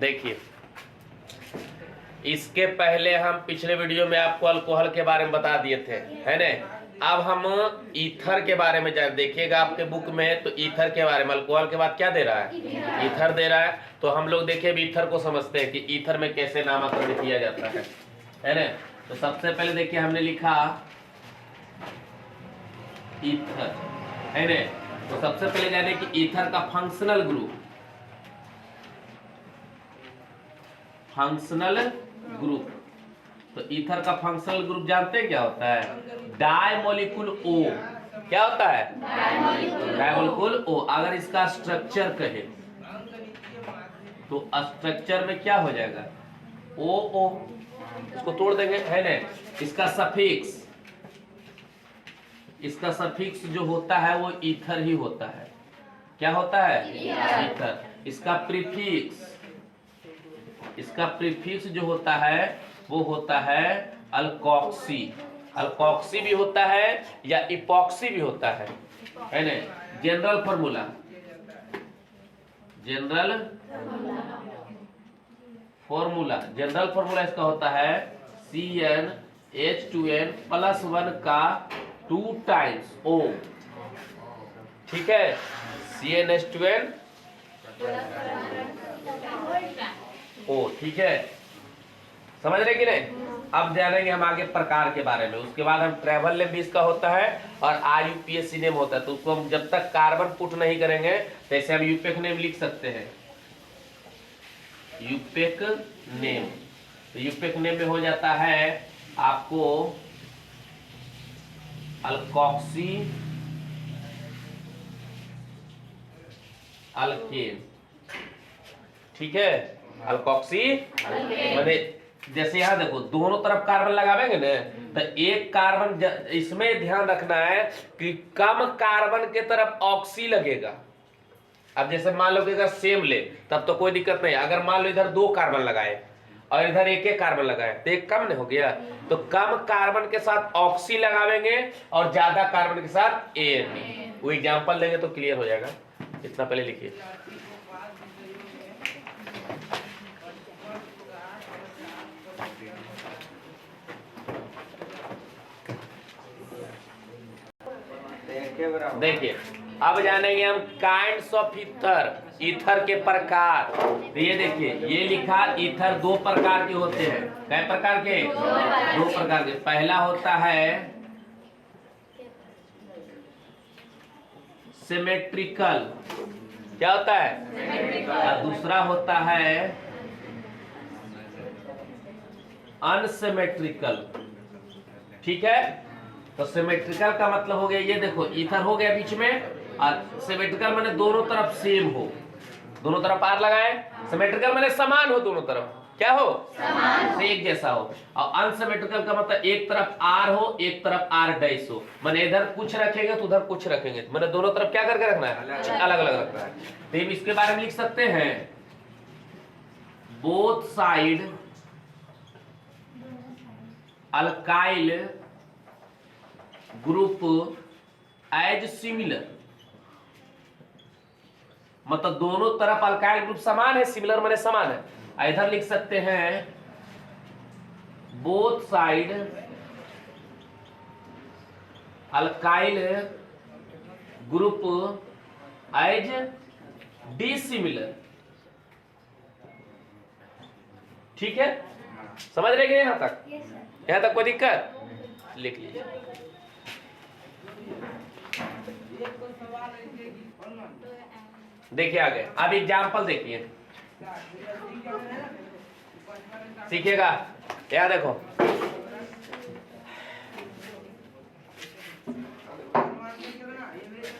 देखिए, इसके पहले हम पिछले वीडियो में आपको अल्कोहल के बारे में बता दिए थे, है ना। अब हम ईथर के बारे में जान देखिएगा आपके बुक में, तो ईथर के बारे में अल्कोहल के बाद क्या दे रहा है, ईथर दे रहा है। तो हम लोग देखिए ईथर को समझते हैं कि ईथर में कैसे नामकरण किया जाता है ना। तो सबसे पहले देखिए हमने लिखा ईथर, है ना। तो सबसे पहले जाने कि ईथर का फंक्शनल ग्रुप, फंक्शनल ग्रुप। तो ईथर का फंक्शनल ग्रुप जानते हैं क्या होता है? डायमोलिक्यूल O। क्या होता है? डायमोलिक्यूल O। अगर इसका स्ट्रक्चर कहे तो स्ट्रक्चर में क्या हो जाएगा? OO। इसको तोड़ देंगे, है ना। इसका सफिक्स, इसका सफिक्स जो होता है वो ईथर ही होता है। क्या होता है? ईथर। इसका प्रीफिक्स, इसका प्रीफिक्स जो होता है वो होता है अल्कोक्सी। अल्कोक्सी भी होता है या इपॉक्सी भी होता है ना। General formula, general formula, general formula इसका होता है CnH2n प्लस 1 का 2 टाइम्स O। ठीक है, CnH2n O। ठीक है, समझ रहे कि नहीं? अब जानेंगे हम आगे प्रकार के बारे में। उसके बाद हम ट्रेवल नेम भी इसका होता है और IUPAC नेम होता है। तो उसको हम जब तक कार्बन पुट नहीं करेंगे तैसे हम यूपेक नेम लिख सकते हैं, यूपेक नेम। तो यूपेक नेम में हो जाता है आपको अल्कोक्सी अल्केन। ठीक है, अल्कोक्सी माने जैसे यहाँ देखो दोनों तरफ कार्बन लगावेंगे ना, तो एक कार्बन, इसमें ध्यान रखना है कि कम कार्बन के तरफ ऑक्सी लगेगा। अब जैसे मान लो कि अगर सेम ले तब तो कोई दिक्कत नहीं। अगर मान लो इधर 2 कार्बन लगाए और इधर एक कार्बन लगाए तो एक कम नहीं हो गया। तो कम कार्बन के साथ ऑक्सी लगावेंगे और ज्यादा कार्बन के साथ AN। वो एग्जाम्पल देंगे तो क्लियर हो जाएगा। इतना पहले लिखिए। देखिए, अब जानेंगे हम काइंड्स ऑफ ईथर, ईथर के प्रकार। तो ये देखिए, ये लिखा ईथर 2 प्रकार के होते हैं। कै प्रकार के? 2 प्रकार के। पहला होता है सिमेट्रिकल। क्या होता है? और दूसरा होता है अनसिमेट्रिकल। ठीक है, तो सिमेट्रिकल का मतलब हो गया, ये देखो ईथर हो गया बीच में, और सिमेट्रिकल माने दोनों तरफ सेम हो, दोनों तरफ R लगाए। सिमेट्रिकल माने समान हो, दोनों तरफ क्या हो? समान से एक जैसा हो। और अनसिमेट्रिकल का मतलब एक तरफ R हो, एक तरफ R डैश हो। माने इधर कुछ रखेंगे तो उधर कुछ रखेंगे, माने दोनों तरफ क्या करके रखना है? अलग अलग रखना है। तो इसके बारे में लिख सकते हैं both side alkyl group as similar. मतलब दोनों तरफ अल्काइल ग्रुप समान है, सिमिलर माने समान है। इधर लिख सकते हैं both side alkyl group as dissimilar. ठीक है, समझ रहे यहां तक? यहां तक कोई दिक्कत? लिख लीजिए। देखिए आगे, अब एग्जाम्पल देखिए, सीखिएगा। यहाँ देखो,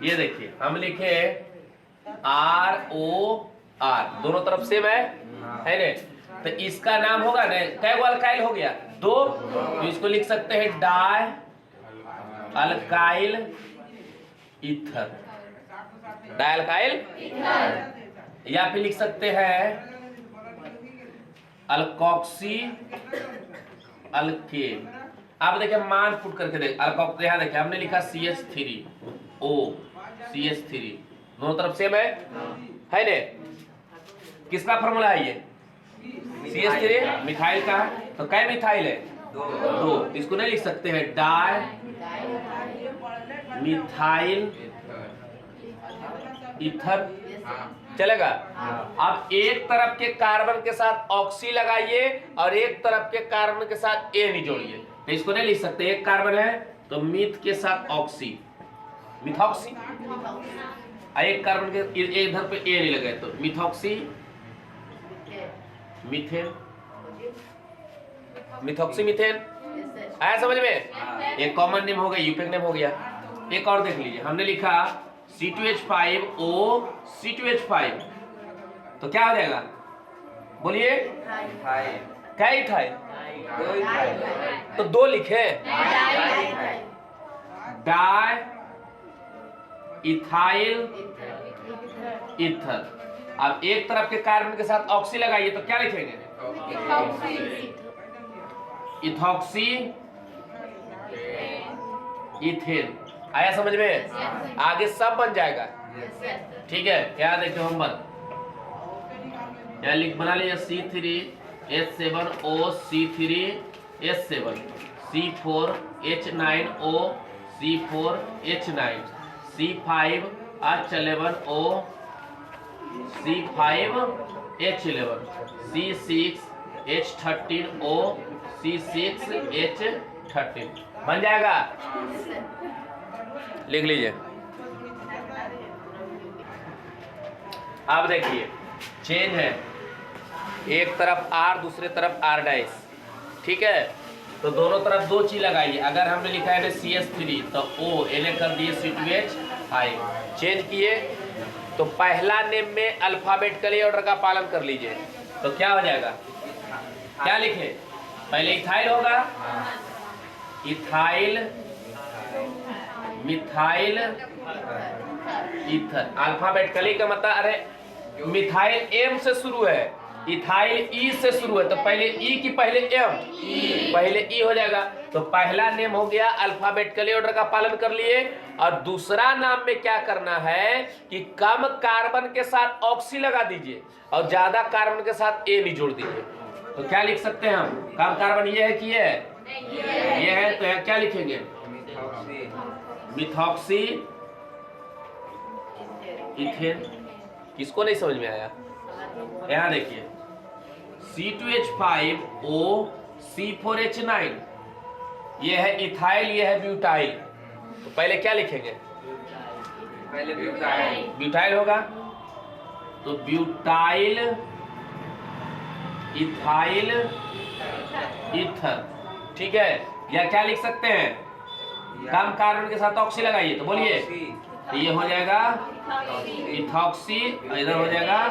ये देखिए हम लिखे ROR, दोनों तरफ सेम है ना। तो इसका नाम होगा ना, कै गो अल्काइल हो गया? 2। तो इसको लिख सकते हैं die alkyl ether, die alkyl ether. या फिर लिख सकते हैं अल्कोक्सी अल्केन। आप देखिए मान पुट करके देख, अल्कोक्सी यहाँ देखिए हमने लिखा CH3O, CH3, दोनों तरफ सेम है ने। किसका फॉर्मूला है ये? CH3 मिथाइल का है, तो कै मिथाइल है? दो। इसको नहीं लिख सकते हैं डाई मिथाइल ईथर, चलेगा? अब एक तरफ के कार्बन के साथ ऑक्सी लगाइए और एक तरफ के कार्बन के साथ ए नहीं जोड़िए, तो इसको नहीं लिख सकते। एक कार्बन है तो मिथ के साथ ऑक्सी, मिथॉक्सी, एक कार्बन के इधर पे ए नहीं लगे तो मिथॉक्सी मीथेन, मिथॉक्सी मीथेन। आया समझ में? एक कॉमन नेम हो गया, यूपेक नेम हो गया। एक और देख लीजिए, हमने लिखा C2H5O C2H5, तो क्या हो जाएगा? बोलिए। क्या इथाइल? तो दो लिखे, डाई इथाइल ईथर। अब एक तरफ के कार्बन के साथ ऑक्सी लगाइए तो क्या लिखेंगे? Ethoxy ethane. आया समझ में? आगे सब बन जाएगा, ठीक है? क्या देखिए होमवर्क, यहाँ लिख बना लीजिए C3H7O C3H7 C4H9O C4H9 C5H11O C5H11 C6H13O C6H13 बन जाएगा। लिख लीजिए। अब देखिए चेन है, एक तरफ R दूसरे तरफ R', ठीक है? तो दोनों तरफ दो चीज लगाइए। अगर हमने लिखा है CH3 तो O इन्हें कर दिए C2H5। चेंज किए तो पहला नेम में अल्फाबेटिकली ऑर्डर का पालन कर लीजिए, तो क्या हो जाएगा? क्या लिखे? पहले इथाइल होगा, इथाइल मिथाइल ईथर। अल्फाबेटिकली का मतलब, अरे मिथाइल M से शुरू है, इथाइल E से शुरू है, तो पहले E की पहले M, पहले E हो जाएगा। तो पहला नेम हो गया, अल्फाबेटिकली ऑर्डर का पालन कर लिए। और दूसरा नाम में क्या करना है कि कम कार्बन के साथ ऑक्सी लगा दीजिए और ज्यादा कार्बन के साथ ए नहीं जोड़ दीजिए। तो क्या लिख सकते हैं हम? कम कार्बन ये है कि ये है? ये है, तो यहाँ क्या लिखेंगे? Methoxy ethane. किसको नहीं समझ में आया? यहाँ देखिए C2H5O C4H9, ये है इथाइल, ये है ब्यूटाइल। तो पहले क्या लिखेंगे? पहले ब्यूटाइल, ब्यूटाइल होगा, तो ब्यूटाइल इथाइल ईथर, ठीक है? या क्या लिख सकते हैं? कम कार्बन के साथ ऑक्सी लगाइए, तो बोलिए। तो ये हो जाएगा इथॉक्सी, इधर हो जाएगा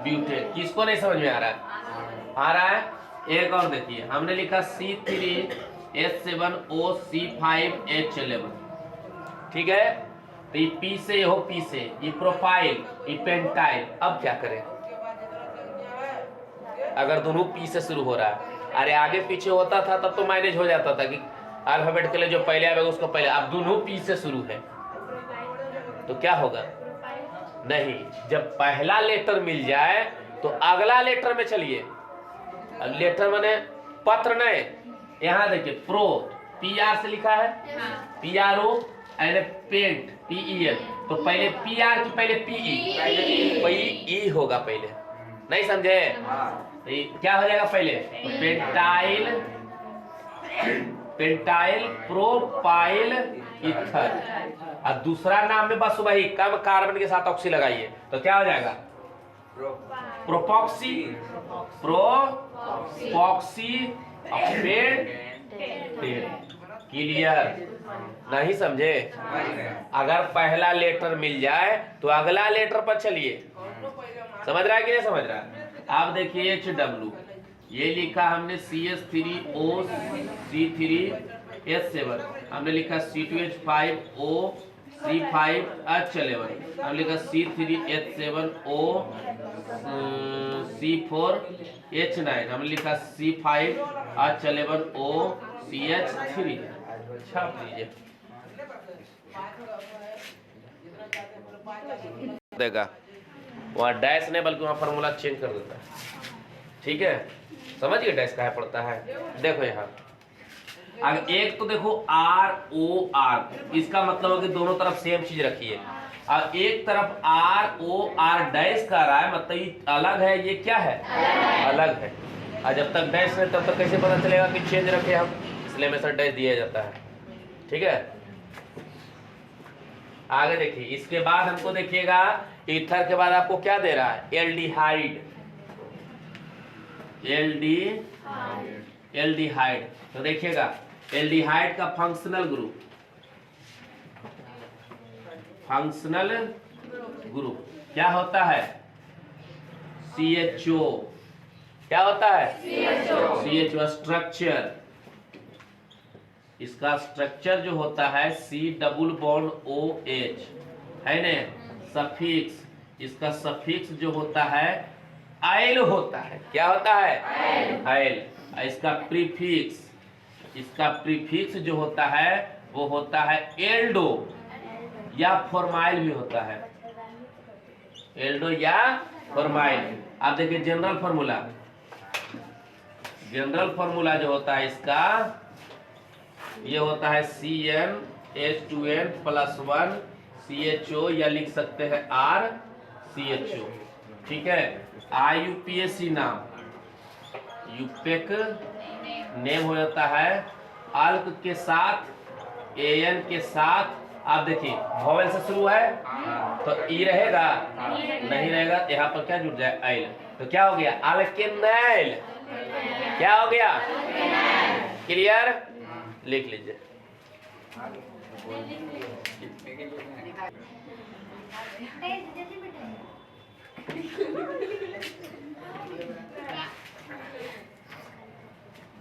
ब्यूटेन। किसको नहीं समझ में आ रहा है? आ रहा है? एक और देखिए, हमने लिखा C3H7O C5H11, ठीक है? तो ये P से ये हो, P से ये प्रोपाइल, ये पेंटाइल। अब क्या करें अगर दोनों P से शुरू हो रहा है? अरे आगे पीछे होता था तब तो मैनेज हो जाता था कि अल्फाबेट के लिए जो पहले आएगा उसको पहले। अब दोनों P से शुरू है तो क्या होगा? नहीं, जब पहला लेटर मिल जाए तो अगला लेटर में चलिए। लेटर माने पत्र नहीं, यहाँ देखिए प्रो PR से लिखा है, PRO एंड पेंट PEL, तो पहले PR की पहले PE, PE होगा पहले। नहीं समझे? तो क्या हो जाएगा पहले? Pentyl, pentyl propyl ether. और दूसरा नाम में बस वही कम कार्बन के साथ ऑक्सी लगाइए, तो क्या हो जाएगा? प्रोपॉक्सी, प्रोपॉक्सी क्लियर? नहीं समझे? अगर पहला लेटर मिल जाए तो अगला लेटर पर चलिए। समझ रहा है कि नहीं समझ रहा है? आप देखिए HW, ये लिखा हमने CH3O C3H7, हमने लिखा C2H5O C5H11, हमने लिखा C3H7O C4H9, हमने लिखा C5H11O CH3। छाप दीजिए, देगा वहाँ डैश नहीं बल्कि वहाँ फॉर्मूला चेंज कर देता है। ठीक है, समझिए डैश कहाँ पड़ता है। देखो यहाँ अब एक तो देखो ROR, इसका मतलब है कि दोनों तरफ सेम चीज रखिए। अब एक तरफ ROR डैश का रहा है, मतलब ये अलग है, ये क्या है, अलग है। और जब तक डैश है तब तक कैसे पता चलेगा कि चेंज रखे हम, इसलिए हमेशा डैश दिया जाता है। ठीक है, आगे देखिए, इसके बाद हमको देखिएगा ईथर के बाद आपको क्या दे रहा है, एल्डिहाइड। एल्डिहाइड तो देखिएगा एल्डिहाइड का फंक्शनल ग्रुप क्या होता है, CHO। क्या होता है, CHO। स्ट्रक्चर, इसका स्ट्रक्चर जो होता है C∪OH है ने। सफिक्स, इसका सफिक्स जो होता है आइल होता है। क्या होता है, आइल। इसका प्रीफिक्स जो होता है वो होता है एल्डो या फॉर्माइल भी होता है, एल्डो या फॉर्माइल। आप देखिए जनरल फार्मूला जो होता है इसका, ये होता है CnH2n+1 CHO, या लिख सकते हैं RCHO। ठीक है, IUPAC नाम, यूपेक नेम हो जाता है। अल्क के साथ AN के साथ, आप देखिए वॉवेल से शुरू है तो ई रहेगा, नहीं रहेगा, यहाँ पर क्या जुड़ जाए, आइल। तो क्या हो गया, अल्केनाइल। क्या हो गया, क्लियर, लिख लीजिए।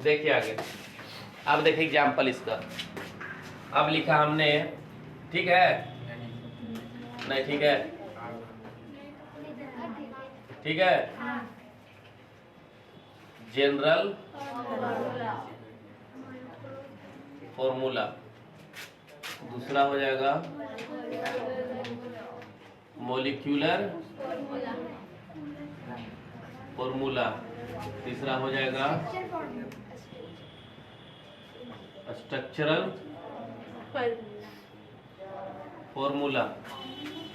देखिए आगे, अब देखिए एग्जाम्पल इसका। अब लिखा हमने, ठीक है, नहीं ठीक है, ठीक है, जनरल फॉर्मूला, दूसरा हो जाएगा मॉलिक्यूलर फॉर्मूला, तीसरा हो जाएगा स्ट्रक्चरल फॉर्मूला,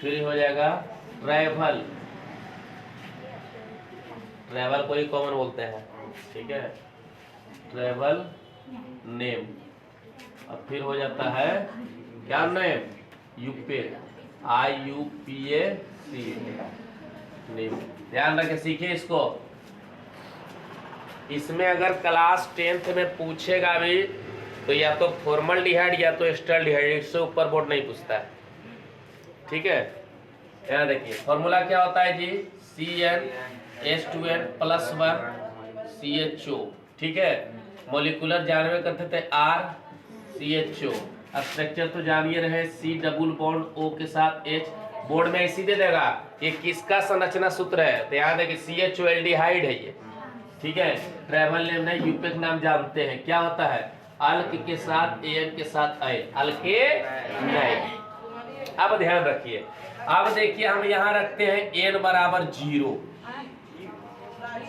फिर हो जाएगा ट्रैवल को ही कॉमन बोलते हैं, ठीक है, ट्रैवल नेम। अब फिर हो जाता है क्या नेम, यूपेक, IUPAC नेम। ध्यान रखे, सीखिए इसको। इसमें अगर क्लास 10th में पूछेगा भी तो या तो फॉर्मल्डिहाइड या तो एस्टल्डिहाइड, इससे ऊपर बोर्ड नहीं पूछता है। ठीक है, यहाँ देखिए फॉर्मूला क्या होता है जी, CnH2n+1 CHO। ठीक है, मॉलिक्यूलर जानवे करते थे RCHO। स्ट्रक्चर तो जानिए रहे C∪O के साथ H। बोर्ड में इसी दे देगा ये किसका संरचना सूत्र है, तो याद है कि CHO एल्डिहाइड है ये। ठीक है, ट्रैवल नेम नहीं, यूपेक नाम जानते हैं, क्या होता है, अल्क के साथ AN के साथ आइल, अल्केनाइल। अब ध्यान रखिए, अब देखिए हम यहाँ रखते हैं n बराबर 0।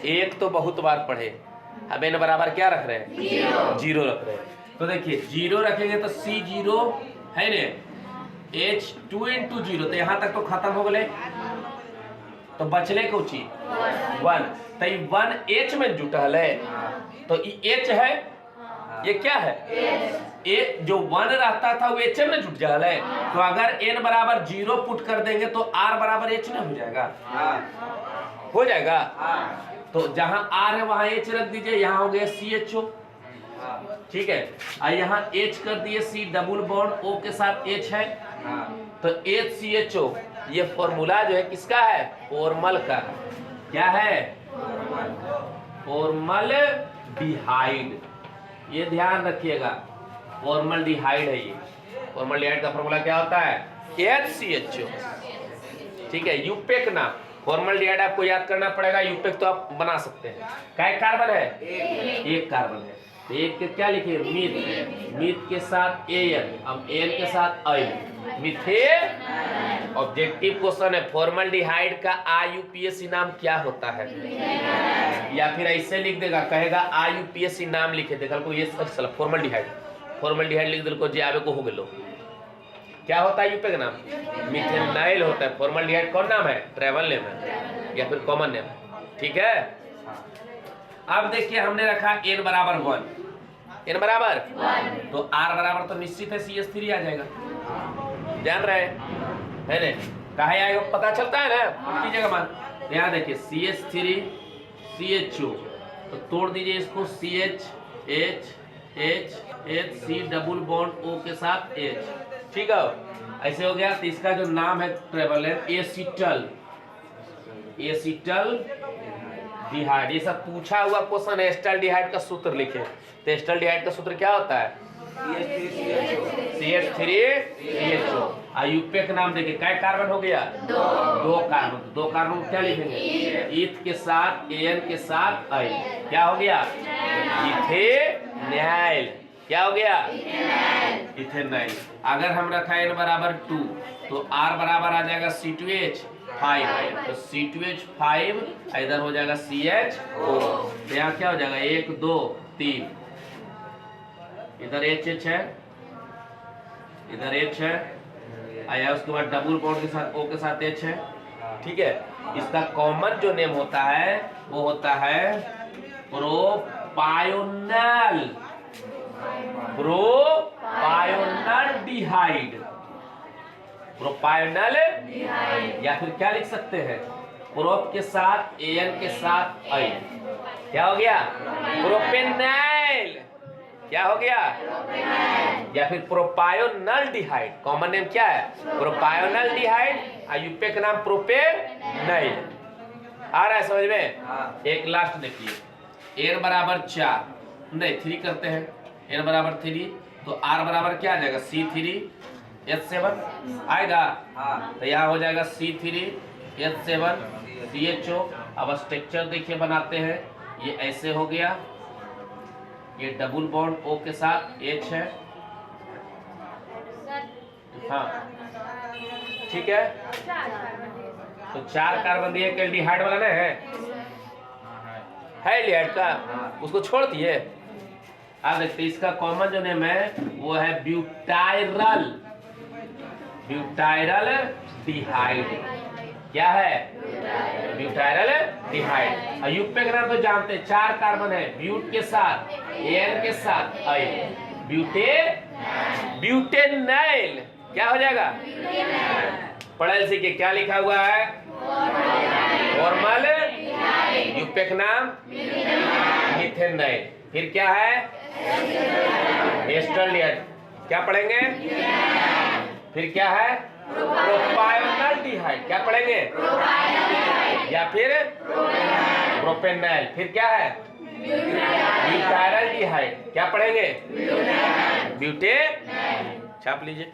एक तो बहुत बार पढ़े, अब n बराबर क्या रख रहे हैं, 0 रख रहे हैं। तो देखिए 0 रखेंगे तो C0 है ने, H2 × 0, तो यहाँ तक तो खत्म हो गए, तो बचले कुछ 1, तो 1 H में जुटल है, तो H है, ये क्या है, ए जो 1 रहता था वो H में जुट जाल है। तो अगर n बराबर 0 पुट कर देंगे तो R बराबर H ना हो जाएगा, हो जाएगा। तो जहां R है वहां H रख दीजिए, यहाँ हो गया CHO। ठीक है, और यहाँ H कर दिए, C∪O के साथ H है, तो HCHO। ये फॉर्मूला जो है किसका है, फॉर्मल का। क्या है, फॉर्मल्डिहाइड, ये ध्यान रखिएगा, फॉर्मल्डिहाइड है ये। फॉर्मल्डिहाइड का फॉर्मूला क्या होता है, HCHO। ठीक है, यूपेक नाम, फॉर्मल्डिहाइड आपको याद करना पड़ेगा, यूपेक तो आप बना सकते हैं। क्या कार्बन है, एक कार्बन है, तो एक के क्या लिखिए, मीथ के साथ AN, अब AN के साथ आइल, मिथेन ऑब्जेक्टिव क्वेश्चन है, फॉर्मल्डिहाइड का आईयूपीएसी नाम क्या होता है? या फिर ऐसे लिख देगा, कहेगा आईयूपीएसी नाम लिखे देगा को, ये साला फॉर्मल्डिहाइड लिख दिल को, जे आवे को हो गेलो। क्या होता है यूपी का नाम? मिथेनाइल होता है। फॉर्मल्डिहाइड कौन नाम है? ट्रेवल नेम है या फिर कॉमन नेम। ठीक है, अब देखिए हमने रखा n बराबर 1, n बराबर 1, तो r बराबर तो निश्चित है CH3 आ जाएगा, जान रहे है ना? कहा आएगा पता चलता है ना, कीजिएगा मान। यहाँ देखिए CH3 CHO, तो तोड़ दीजिए इसको, CH H H H C double bond O के साथ H। ठीक है, ऐसे हो गया। तो इसका जो नाम है ट्रेवल है एसिटल डिहाइड। ये सब पूछा हुआ क्वेश्चन है। एस्टल्डिहाइड का सूत्र लिखे, तो एस्टल्डिहाइड का सूत्र क्या होता है? CH3CHO। यूपी का नाम देखिए, क्या कार्बन हो गया? दो कार्बन। दो कार्बन क्या लिखेंगे? ईथ के साथ AN के साथ आई, क्या हो गया? इथेनाइल। क्या हो गया? इथेनाइल। अगर हम रखा n बराबर 2, तो r बराबर आ जाएगा C2H5, तो C2H5 इधर हो जाएगा CHO। तो यहाँ क्या हो जाएगा? 1 2 3, इधर HH है, इधर H है, आया उसके बाद डबल बॉन्ड के साथ O के साथ H है। ठीक है, इसका कॉमन जो नेम होता है वो होता है प्रोपायोनल डिहाइड। प्रोपायोनल या फिर क्या लिख सकते हैं? प्रोप के साथ AN के साथ आई, क्या हो गया? प्रोपेनाइल। क्या हो गया? या फिर प्रोपायोनल डिहाइड। कॉमन नेम क्या है? प्रोपायोनल डिहाइड। यूपी का नाम प्रोपेनाइल। आ रहा है समझ में? एक लास्ट देखिए, n बराबर 4 नहीं 3 करते हैं, n बराबर 3, तो r बराबर क्या आ जाएगा? C3H7 आएगा। तो यहाँ हो जाएगा C3H7 CHO। अब स्ट्रक्चर देखिए बनाते हैं, ये ऐसे हो गया, ये डबल बॉन्ड O के साथ H है। हाँ ठीक है, तो 4 कार्बन दिए, एल्डिहाइड वाला ना है एल्डिहाइड का, उसको छोड़ दिए। अब देखते इसका कॉमन जो नेम है वो है ब्यूटाइरल डिहाइड। क्या है? ब्यूटाइरल डिहाइड। यूपी का नाम तो जानते हैं, 4 कार्बन है, ब्यूट के साथ AN के साथ आई, ब्यूटेनाइल। क्या हो जाएगा? पढ़े सीखे क्या लिखा हुआ है? फॉर्मल। यूपी का नाम मिथेनाइल। फिर क्या है? एस्टल्डिहाइड। क्या पढ़ेंगे? फिर क्या है? प्रोपायोनल डिहाइड। क्या पढ़ेंगे? या फिर प्रोपेनाइल। फिर क्या है? ब्यूटाइरल डिहाइड। क्या पढ़ेंगे? ब्यूटे। छाप लीजिए।